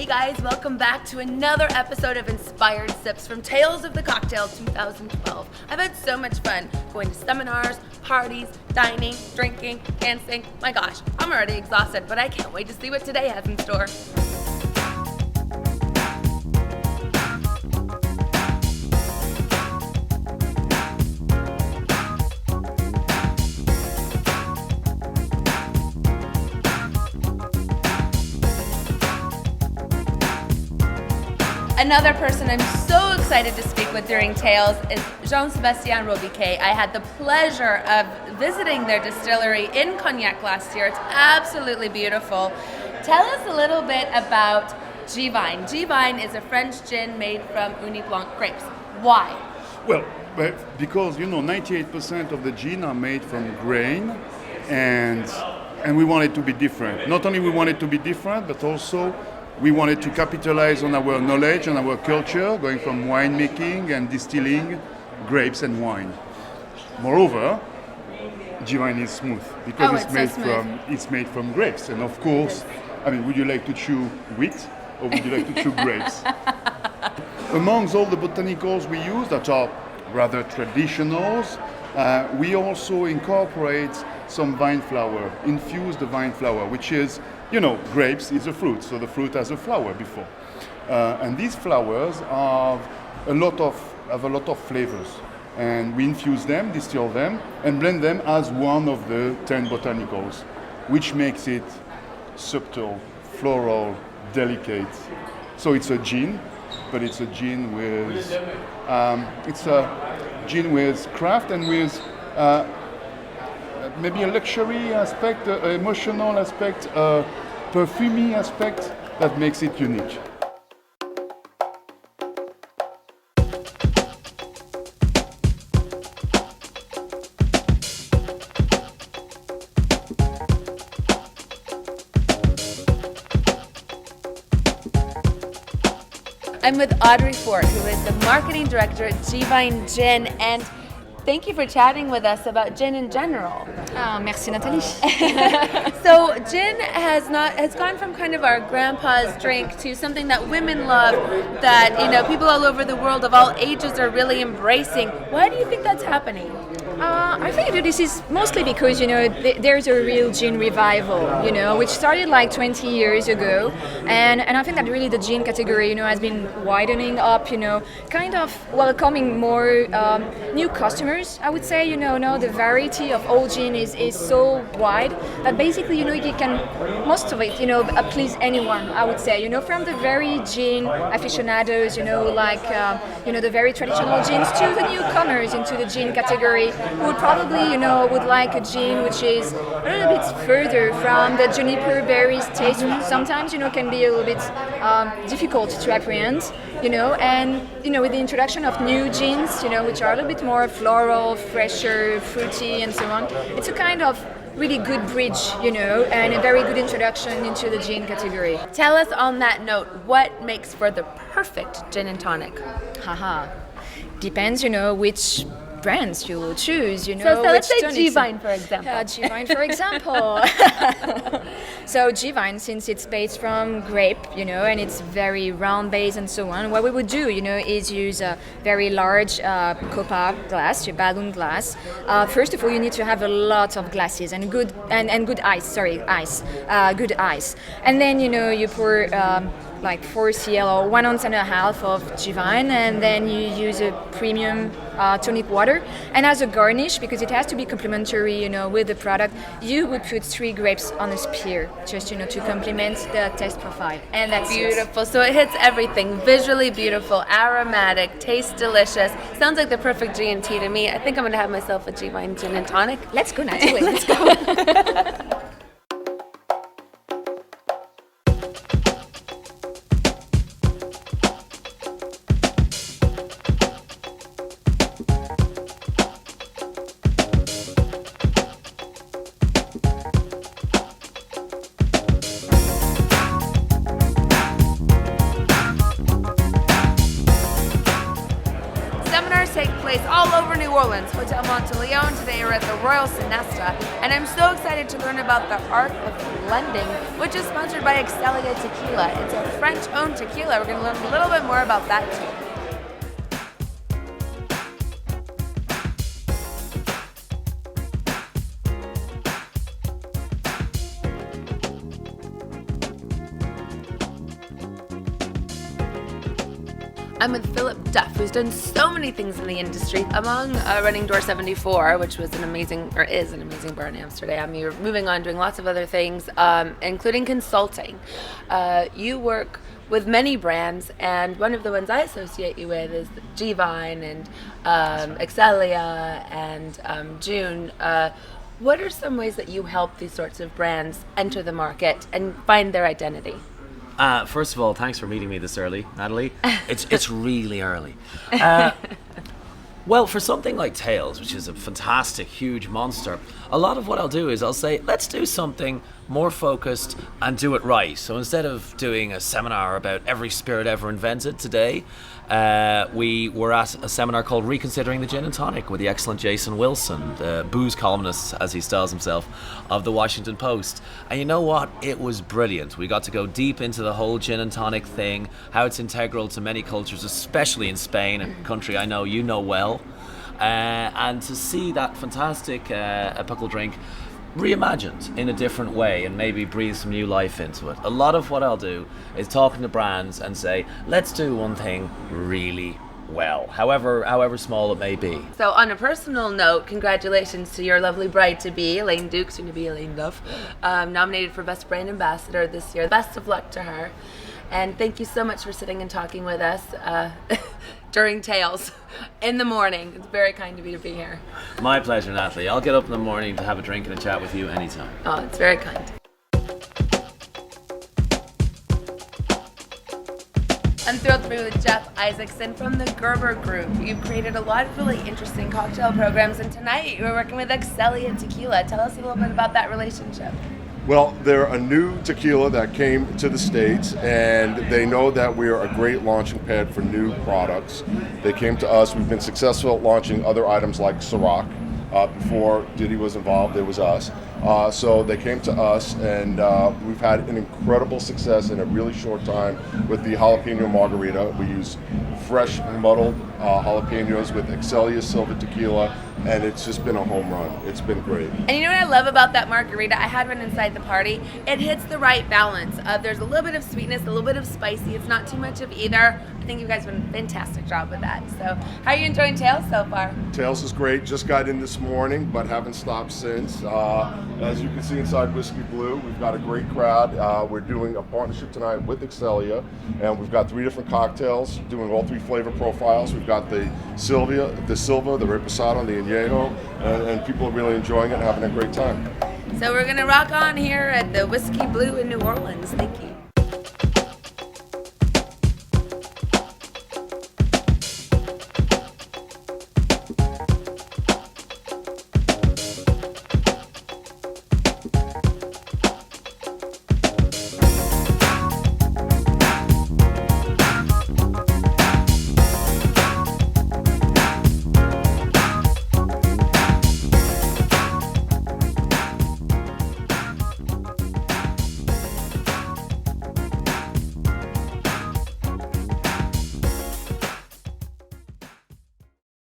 Hey guys, welcome back to another episode of Inspired Sips from Tales of the Cocktail 2012. I've had so much fun going to seminars, parties, dining, drinking, dancing. My gosh, I'm already exhausted, but I can't wait to see what today has in store. Another person I'm so excited to speak with during Tales is Jean-Sébastien Robiquet. I had the pleasure of visiting their distillery in Cognac last year. It's absolutely beautiful. Tell us a little bit about G-Vine. G-Vine is a French gin made from Uni Blanc grapes. Why? Well, because 98% of the gin are made from grain, and we want it to be different. Not only we want it to be different, but also we wanted to capitalize on our knowledge and our culture, going from winemaking and distilling grapes and wine. Moreover, G-Vine is smooth because it's made from grapes. And of course, would you like to chew wheat or would you like to chew grapes? Amongst all the botanicals we use that are rather traditionals, we also incorporate some vine flower, infuse the vine flower, which is, grapes is a fruit, so the fruit has a flower before. And these flowers have a lot of flavors. And we infuse them, distill them, and blend them as one of the 10 botanicals, which makes it subtle, floral, delicate. So it's a gin, but it's a gin with craft and with maybe a luxury aspect, an emotional aspect, a perfumey aspect that makes it unique. I'm with Audrey Fort, who is the marketing director at G-Vine Gin, and thank you for chatting with us about gin in general. Merci Natalie. So gin has gone from kind of our grandpa's drink to something that women love, that people all over the world of all ages are really embracing. Why do you think that's happening? I think this is mostly because there's a real gin revival, which started like 20 years ago, and I think that really the gin category has been widening up, kind of welcoming more new customers. I would say now the variety of old gin is so wide that basically you can most of it please anyone. I would say from the very gin aficionados, like the very traditional gins to the newcomers into the gin category, who would probably would like a gin which is a little bit further from the juniper berries taste. Sometimes can be a little bit difficult to apprehend, and with the introduction of new gins, which are a little bit more floral, fresher, fruity, and so on, it's a kind of really good bridge, and a very good introduction into the gin category. Tell us on that note, what makes for the perfect gin and tonic? Depends, which brands you will choose, So let's say G-Vine, for example. G-Vine, for example. So G-Vine, since it's based from grape, and it's very round base and so on, what we would do, is use a very large copa glass, your balloon glass. First of all, you need to have a lot of glasses and good ice. Good ice. And then, you pour like 4 cl or 1.5 ounces of G-Vine, and then you use a premium tonic water. And as a garnish, because it has to be complementary, with the product, you would put 3 grapes on a spear, just to complement the taste profile. And that's beautiful. So it hits everything. Visually beautiful, aromatic, tastes delicious. Sounds like the perfect G&T to me. I think I'm going to have myself a G-Vine gin and tonic. Let's go, Natalie. Let's go. Seminars take place all over New Orleans. Hotel Monteleone to today we're at the Royal Sinesta, and I'm so excited to learn about the art of blending, which is sponsored by Excelia Tequila. It's a French-owned tequila. We're going to learn a little bit more about that too. I'm with Philip Duff, who's done so many things in the industry. Among running Door 74, which was is an amazing bar in Amsterdam, you're moving on, doing lots of other things, including consulting. You work with many brands, and one of the ones I associate you with is G-Vine and Excelia and June. What are some ways that you help these sorts of brands enter the market and find their identity? First of all, thanks for meeting me this early, Natalie. It's really early. Well, for something like Tails, which is a fantastic, huge monster, a lot of what I'll do is I'll say, let's do something more focused and do it right. So instead of doing a seminar about every spirit ever invented today, we were at a seminar called Reconsidering the Gin and Tonic with the excellent Jason Wilson, the booze columnist, as he styles himself, of the Washington Post. And you know what? It was brilliant. We got to go deep into the whole gin and tonic thing, how it's integral to many cultures, especially in Spain, a country I know you know well. And to see that fantastic pickle drink reimagined in a different way and maybe breathe some new life into it. A lot of what I'll do is talking to brands and say, let's do one thing really well, however small it may be. So on a personal note, congratulations to your lovely bride-to-be, Elaine Duke, soon to be Elaine Duff, nominated for Best Brand Ambassador this year. Best of luck to her. And thank you so much for sitting and talking with us during Tails in the morning. It's very kind of you to be here. My pleasure, Natalie. I'll get up in the morning to have a drink and a chat with you anytime. Oh, it's very kind. I'm thrilled to be with Jeff Isaacson from the Gerber Group. You've created a lot of really interesting cocktail programs, and tonight you're working with Excelia Tequila. Tell us a little bit about that relationship. Well, they're a new tequila that came to the States, and they know that we are a great launching pad for new products. They came to us. We've been successful at launching other items like Ciroc. Before Diddy was involved, it was us. So they came to us, and we've had an incredible success in a really short time with the jalapeno margarita. We use fresh muddled jalapenos with Excelia Silva Tequila, and it's just been a home run. It's been great. And you know what I love about that margarita? I had one inside the party. It hits the right balance of there's a little bit of sweetness, a little bit of spicy. It's not too much of either. I think you guys have done a fantastic job with that. So how are you enjoying Tails so far? Tails is great. Just got in this morning, but haven't stopped since. As you can see inside Whiskey Blue, we've got a great crowd. We're doing a partnership tonight with Excelia, and we've got 3 different cocktails, doing all 3 flavor profiles. We've got the Silva, the Reposado, and the Añejo, and people are really enjoying it and having a great time. So we're going to rock on here at the Whiskey Blue in New Orleans. Thank you.